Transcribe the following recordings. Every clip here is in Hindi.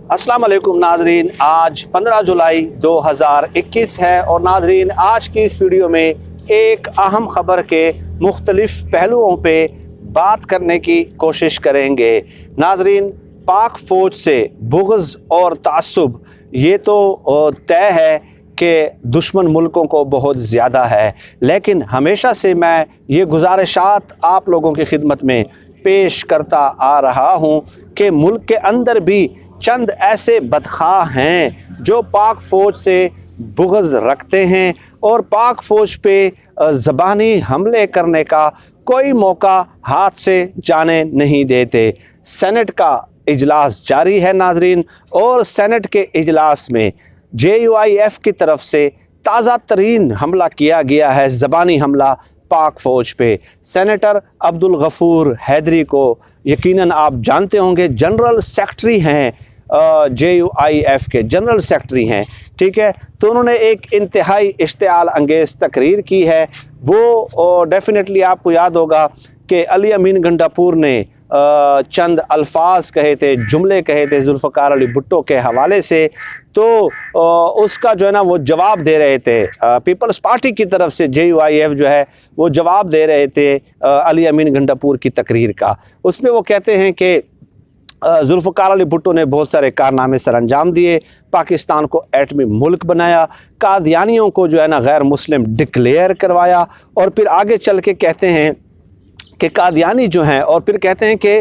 अस्सलाम वालेकुम नाजरीन, आज 15 जुलाई 2021 है और नाजरीन आज की इस वीडियो में एक अहम ख़बर के मुख्तलिफ़ पहलुओं पे बात करने की कोशिश करेंगे। नाजरीन, पाक फ़ौज से बुग़्ज़ और तासुब ये तो तय है कि दुश्मन मुल्कों को बहुत ज़्यादा है, लेकिन हमेशा से मैं ये गुजारिशात आप लोगों की खिदमत में पेश करता आ रहा हूँ कि मुल्क के अंदर भी चंद ऐसे बदख़ा हैं जो पाक फ़ौज से बुग़्ज़ रखते हैं और पाक फ़ौज पे ज़बानी हमले करने का कोई मौका हाथ से जाने नहीं देते। सेनेट का इजलास जारी है नाजरीन, और सेनेट के इजलास में JUIF की तरफ से ताज़ा तरीन हमला किया गया है, ज़बानी हमला पाक फ़ौज पे। सेनेटर अब्दुल गफ़ूर हैदरी को यकीनन आप जानते होंगे, जनरल सेक्रेटरी हैं JUIF के, जनरल सेक्रेटरी हैं, ठीक है। तो उन्होंने एक इंतहाई इश्तिआल अंगेज़ तकरीर की है। वो डेफिनेटली आपको याद होगा कि अली अमीन गंडापुर ने चंद अल्फाज कहे थे, जुमले कहे थे जुल्फ़िकार अली भुट्टो के हवाले से, तो उसका जो है ना वो जवाब दे रहे थे पीपल्स पार्टी की तरफ से। JUIF जो है वो जवाब दे रहे थे अली अमीन गंडापुर की तकरीर का। उसमें वो कहते हैं कि जुल्फ़िकार अली भुट्टो ने बहुत सारे कारनामे सर अंजाम दिए, पाकिस्तान को एटमी मुल्क बनाया, कादियानियों को जो है ना गैर मुस्लिम डिक्लेयर करवाया, और फिर आगे चल के कहते हैं कि कादियानी जो हैं, और फिर कहते हैं कि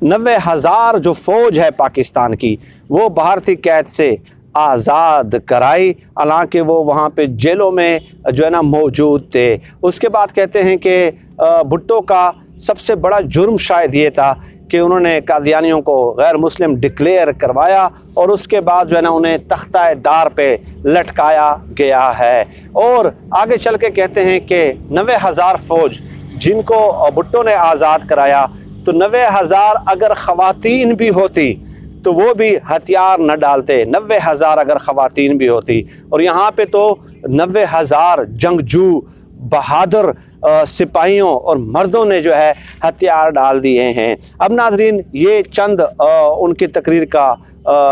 90,000 जो फ़ौज है पाकिस्तान की वो भारतीय कैद से आज़ाद कराई, हालांकि वो वहाँ पे जेलों में जो है ना मौजूद थे। उसके बाद कहते हैं कि भुट्टो का सबसे बड़ा जुर्म शायद ये था कि उन्होंने कादियानियों को गैर मुस्लिम डिक्लेयर करवाया और उसके बाद जो है ना उन्हें तख्ता दार पे लटकाया गया है। और आगे चल के कहते हैं कि 90,000 फ़ौज जिनको भुट्टो ने आज़ाद कराया, तो 90,000 अगर ख़वातीन भी होती तो वो भी हथियार न डालते। 90,000 अगर ख़वातीन भी होती, और यहाँ पे तो 90,000 जंगजू बहादुर सिपाहियों और मर्दों ने जो है हथियार डाल दिए हैं। अब नाजरीन, ये चंद उनकी तकरीर का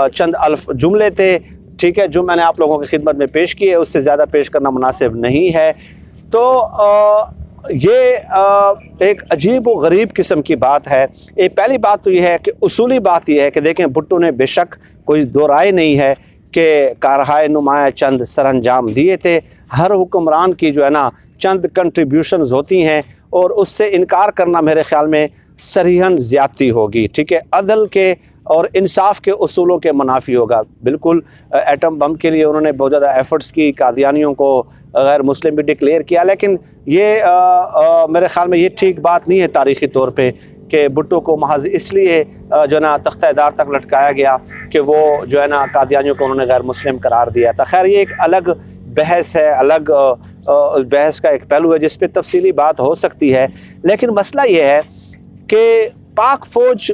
चंद जुमले थे, ठीक है, जो मैंने आप लोगों की खिदमत में पेश किए, उससे ज़्यादा पेश करना मुनासिब नहीं है। तो ये एक अजीब व गरीब किस्म की बात है। पहली बात तो यह है कि उसूली बात यह है कि देखें, भुट्टो ने बेशक कोई दो राय नहीं है कि कारहाय नुमाया चंद सर अंजाम दिए थे। हर हुक्मरान की जो है ना चंद कंट्रीब्यूशंस होती हैं, और उससे इनकार करना मेरे ख़्याल में सरीहन ज़्यादती होगी, ठीक है, अदल के और इंसाफ के उसूलों के मुनाफी होगा। बिल्कुल एटम बम के लिए उन्होंने बहुत ज़्यादा एफ़र्ट्स की, कादियानियों को गैर मुस्लिम भी डिक्लेयर किया, लेकिन ये मेरे ख़्याल में ये ठीक बात नहीं है तारीख़ी तौर पे कि भुट्टो को महज इसलिए जो है ना तख्ता दार तक लटकाया गया कि वो जो है ना कादियानियों को उन्होंने गैर मुस्लिम करार दिया था। खैर, ये एक अलग बहस है, अलग उस बहस का एक पहलू है जिस पे तफसीली बात हो सकती है। लेकिन मसला ये है कि पाक फ़ौज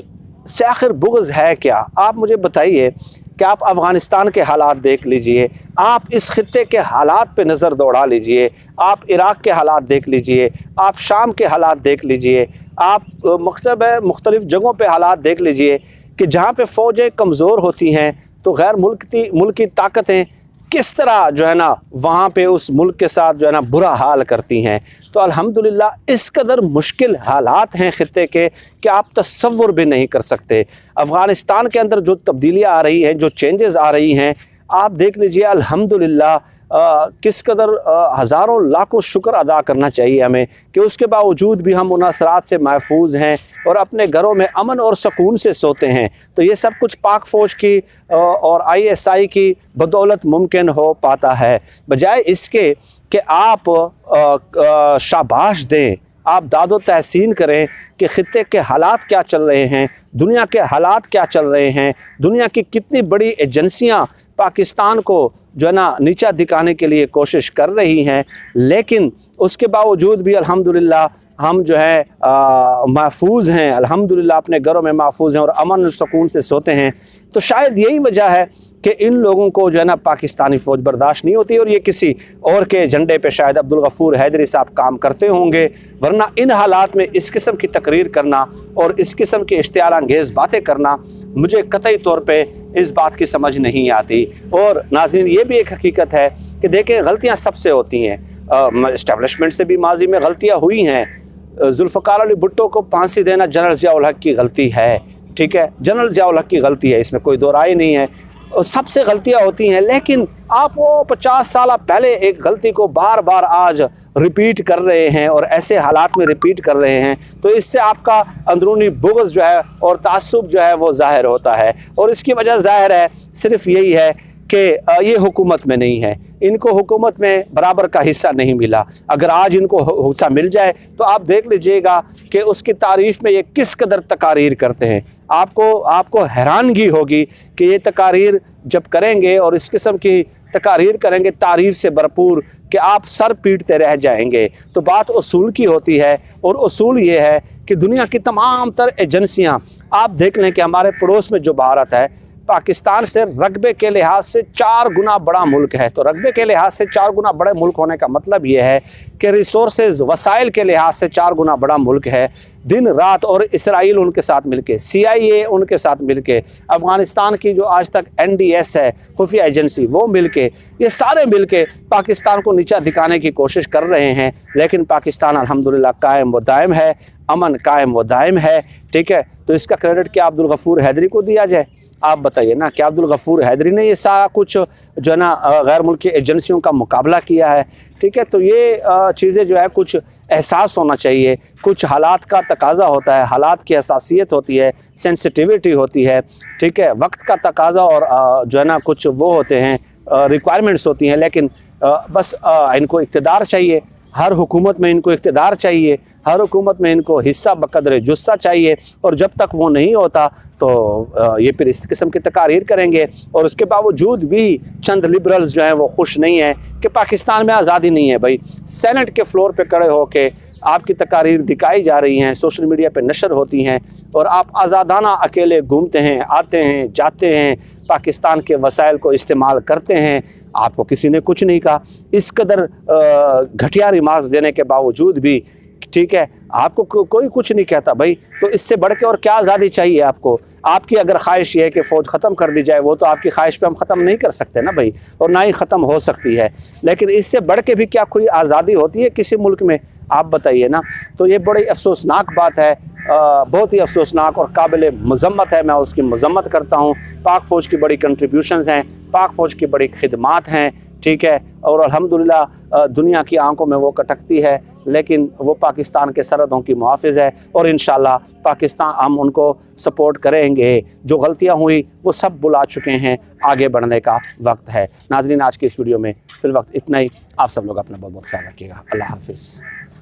से आखिर बुग़्ज़ है क्या? आप मुझे बताइए कि आप अफ़गानिस्तान के हालात देख लीजिए, आप इस खित्ते के हालात पे नज़र दौड़ा लीजिए, आप इराक़ के हालात देख लीजिए, आप शाम के हालात देख लीजिए, आप मुख्तलिफ़ जगहों पे हालात देख लीजिए कि जहाँ पे फ़ौजें कमज़ोर होती हैं तो गैर मुल्की ताकतें किस तरह जो है ना वहाँ पे उस मुल्क के साथ जो है ना बुरा हाल करती हैं। तो अल्हम्दुलिल्लाह इस कदर मुश्किल हालात हैं ख़ित्ते के कि आप तसव्वुर भी नहीं कर सकते। अफ़गानिस्तान के अंदर जो तब्दीलियाँ आ रही हैं, जो चेंजेस आ रही हैं, आप देख लीजिए अल्हम्दुलिल्लाह किस कदर हज़ारों लाखों शुक्र अदा करना चाहिए हमें कि उसके बावजूद भी हम उन असरात से महफूज हैं और अपने घरों में अमन और सुकून से सोते हैं। तो ये सब कुछ पाक फ़ौज की और ISI की बदौलत मुमकिन हो पाता है। बजाय इसके कि आप शाबाश दें, आप दादो तहसीन करें कि ख़ित्ते के हालात क्या चल रहे हैं, दुनिया के हालात क्या चल रहे हैं, दुनिया की कितनी बड़ी एजेंसियाँ पाकिस्तान को जो है ना नीचा दिखाने के लिए कोशिश कर रही हैं, लेकिन उसके बावजूद भी अल्हम्दुलिल्लाह हम जो है महफूज हैं, अल्हम्दुलिल्लाह अपने घरों में महफूज हैं और अमन सुकून से सोते हैं। तो शायद यही वजह है कि इन लोगों को जो है ना पाकिस्तानी फ़ौज बर्दाश्त नहीं होती, और ये किसी और के झंडे पे शायद अब्दुल गफ़ूर हैदरी साहब काम करते होंगे, वरना इन हालात में इस किस्म की तकरीर करना और इस किस्म की इश्तियाल अंगेज़ बातें करना मुझे कतई तौर पे इस बात की समझ नहीं आती। और नाज़रीन, ये भी एक हकीकत है कि देखें, गलतियाँ सबसे होती हैं, इस्टेब्लिशमेंट से भी माजी में गलतियाँ हुई हैं। जुल्फ़िकार अली भुट्टो को फांसी देना जनरल ज़िया उल हक की गलती है, ठीक है, जनरल ज़िया उल हक की गलती है, इसमें कोई दो राय नहीं है। और सबसे गलतियां होती हैं, लेकिन आप वो 50 साल पहले एक गलती को बार बार आज रिपीट कर रहे हैं और ऐसे हालात में रिपीट कर रहे हैं, तो इससे आपका अंदरूनी बुग़्ज़ जो है और तासुब जो है वो ज़ाहिर होता है। और इसकी वजह ज़ाहिर है सिर्फ यही है कि ये हुकूमत में नहीं है, इनको हुकूमत में बराबर का हिस्सा नहीं मिला। अगर आज इनको हिस्सा मिल जाए तो आप देख लीजिएगा कि उसकी तारीफ़ में ये किस कदर तकारीर करते हैं। आपको हैरानगी होगी कि ये तकारीर जब करेंगे और इस किस्म की तकारीर करेंगे तारीफ़ से भरपूर, कि आप सर पीटते रह जाएंगे। तो बात उसूल की होती है, और उसूल ये है कि दुनिया की तमाम तर एजेंसियाँ, आप देख लें कि हमारे पड़ोस में जो भारत है, पाकिस्तान से रकबे के लिहाज से 4 गुना बड़ा मुल्क है। तो रकबे के लिहाज से 4 गुना बड़े मुल्क होने का मतलब ये है कि रिसोर्सेज वसाइल के लिहाज से 4 गुना बड़ा मुल्क है। दिन रात, और इसराइल उनके साथ मिलके, CIA उनके साथ मिलके, अफ़गानिस्तान की जो आज तक NDS है खुफिया एजेंसी, वो मिलके, ये सारे मिलके पाकिस्तान को नीचा दिखाने की कोशिश कर रहे हैं। लेकिन पाकिस्तान अल्हम्दुलिल्लाह कायम व दायम है, अमन कायम व दायम है, ठीक है। तो इसका क्रेडिट क्या अब्दुल गफूर हैदरी को दिया जाए? आप बताइए ना, क्या अब्दुल गफूर हैदरी ने ये सारा कुछ जो है ना गैर मुल्की एजेंसियों का मुकाबला किया है? ठीक है। तो ये चीज़ें जो है कुछ एहसास होना चाहिए, कुछ हालात का तकाज़ा होता है, हालात की हसासियत होती है, सेंसिटिविटी होती है, ठीक है, वक्त का तकाज़ा, और जो है ना कुछ वो होते हैं रिक्वायरमेंट्स होती हैं। लेकिन बस इनको इक़्तिदार चाहिए, हर हुकूमत में इनको इक़्तिदार चाहिए, हर हुकूमत में इनको हिस्सा बकदर जुस्सा चाहिए। और जब तक वो नहीं होता तो ये फिर इस किस्म की तकारीर करेंगे। और उसके बावजूद भी चंद लिबरल्स जो हैं वो खुश नहीं हैं कि पाकिस्तान में आज़ादी नहीं है। भाई, सेनेट के फ्लोर पे खड़े होके आपकी तकारीर दिखाई जा रही हैं, सोशल मीडिया पे नशर होती हैं, और आप आज़ादाना अकेले घूमते हैं, आते हैं, जाते हैं, पाकिस्तान के वसाइल को इस्तेमाल करते हैं। आपको किसी ने कुछ नहीं कहा। इस कदर घटिया रिमार्क्स देने के बावजूद भी, ठीक है, आपको कोई कुछ नहीं कहता। भाई, तो इससे बढ़ के और क्या आज़ादी चाहिए आपको? आपकी अगर ख्वाहिश ये है कि फ़ौज ख़त्म कर दी जाए, वो तो आपकी ख्वाहिश पे हम ख़त्म नहीं कर सकते ना भाई, और ना ही ख़त्म हो सकती है। लेकिन इससे बढ़ के भी क्या कोई आज़ादी होती है किसी मुल्क में? आप बताइए ना। तो ये बड़ी अफसोसनाक बात है, बहुत ही अफसोसनाक और काबिल मज़म्मत है। मैं उसकी मज़म्मत करता हूँ। पाक फ़ौज की बड़ी कंट्रीब्यूशंस हैं, पाक फ़ौज की बड़ी खिदमात हैं, ठीक है, और अल्हम्दुलिल्लाह दुनिया की आंखों में वो कटकती है, लेकिन वो पाकिस्तान के सरहदों की मुहाफ़िज़ है। और इंशाअल्लाह पाकिस्तान, हम उनको सपोर्ट करेंगे। जो गलतियाँ हुई वो सब बुला चुके हैं, आगे बढ़ने का वक्त है। नाज़रीन, आज की इस वीडियो में फ़िल वक्त इतना ही। आप सब लोग अपना बहुत बहुत ख्याल रखिएगा। अल्लाह हाफ़िज़।